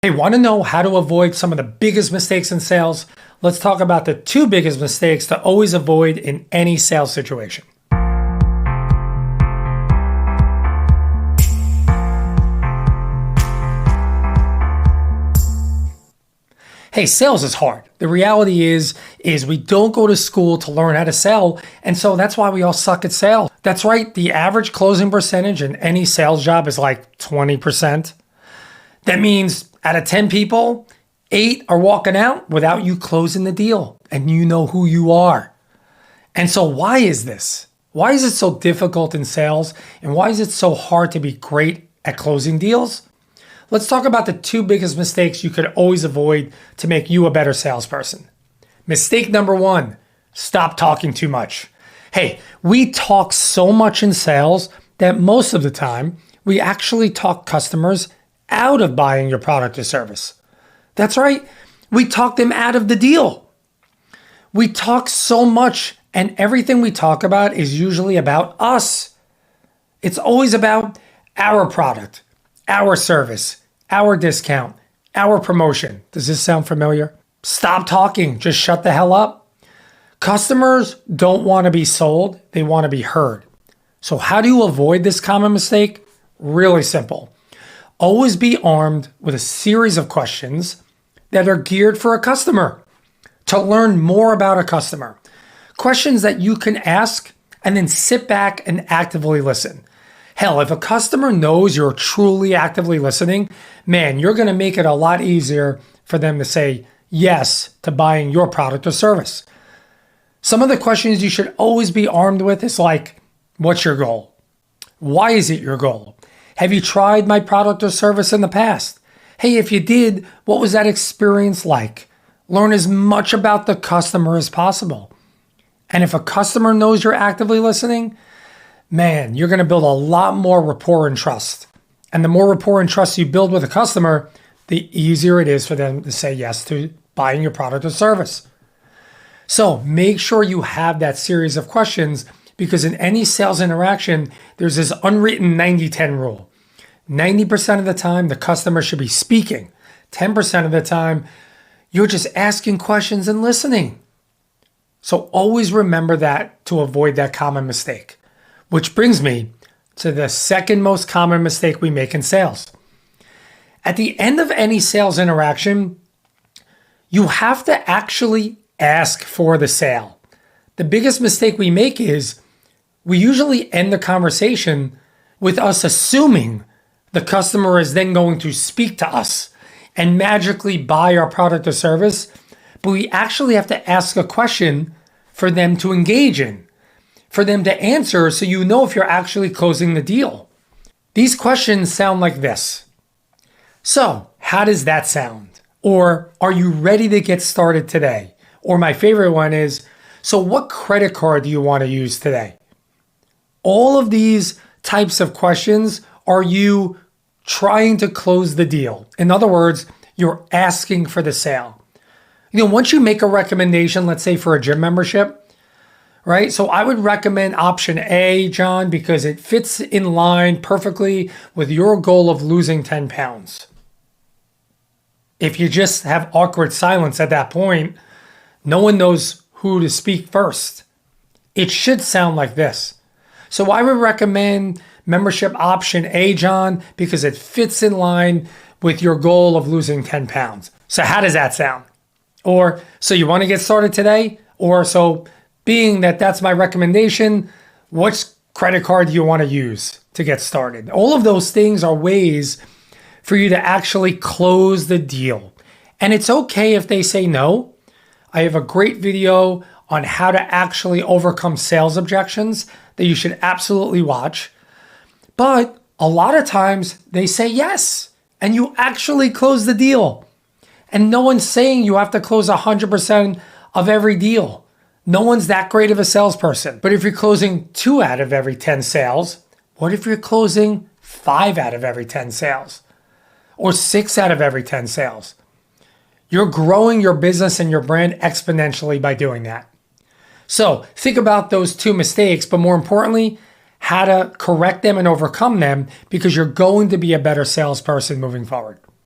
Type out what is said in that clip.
Hey, want to know how to avoid some of the biggest mistakes in sales? Let's talk about the two biggest mistakes to always avoid in any sales situation. Hey, sales is hard. The reality is we don't go to school to learn how to sell, and so that's why we all suck at sales. That's right, the average closing percentage in any sales job is like 20%. That means out of 10 people, 8 are walking out without you closing the deal, and you know who you are. And so why is this? Why is it so difficult in sales, and why is it so hard to be great at closing deals? Let's talk about the two biggest mistakes you could always avoid to make you a better salesperson. Mistake number 1, stop talking too much. Hey, we talk so much in sales that most of the time, we actually talk customers out of buying your product or service. That's right, we talk them out of the deal. We talk so much, and everything we talk about is usually about us. It's always about our product, our service, our discount, our promotion. Does this sound familiar? Stop talking, just shut the hell up. Customers don't want to be sold, they want to be heard. So how do you avoid this common mistake? Really simple. Always be armed with a series of questions that are geared for a customer to learn more about a customer. Questions that you can ask and then sit back and actively listen. Hell, if a customer knows you're truly actively listening, man, you're going to make it a lot easier for them to say yes to buying your product or service. Some of the questions you should always be armed with is like, what's your goal? Why is it your goal? Have you tried my product or service in the past? Hey, if you did, what was that experience like? Learn as much about the customer as possible. And if a customer knows you're actively listening, man, you're going to build a lot more rapport and trust. And the more rapport and trust you build with a customer, the easier it is for them to say yes to buying your product or service. So make sure you have that series of questions, because in any sales interaction, there's this unwritten 90-10 rule. 90% of the time, the customer should be speaking. 10% of the time, you're just asking questions and listening. So always remember that to avoid that common mistake. Which brings me to the second most common mistake we make in sales. At the end of any sales interaction, you have to actually ask for the sale. The biggest mistake we make is we usually end the conversation with us assuming the customer is then going to speak to us and magically buy our product or service, but we actually have to ask a question for them to engage in, for them to answer, so you know if you're actually closing the deal. These questions sound like this. So, how does that sound? Or, are you ready to get started today? Or my favorite one is, so what credit card do you want to use today? All of these types of questions are you trying to close the deal. In other words, you're asking for the sale. Once you make a recommendation, let's say for a gym membership, right? So I would recommend option A, John, because it fits in line perfectly with your goal of losing 10 pounds. If you just have awkward silence at that point, no one knows who to speak first. It should sound like this. So I would recommend membership option A, John, because it fits in line with your goal of losing 10 pounds. So how does that sound? Or, so you want to get started today? Or, so being that that's my recommendation, which credit card do you want to use to get started? All of those things are ways for you to actually close the deal. And it's okay if they say no. I have a great video on how to actually overcome sales objections that you should absolutely watch. But a lot of times they say yes, and you actually close the deal. And no one's saying you have to close 100% of every deal. No one's that great of a salesperson. But if you're closing 2 out of every 10 sales, what if you're closing 5 out of every 10 sales? Or 6 out of every 10 sales? You're growing your business and your brand exponentially by doing that. So think about those 2 mistakes, but more importantly, how to correct them and overcome them, because you're going to be a better salesperson moving forward.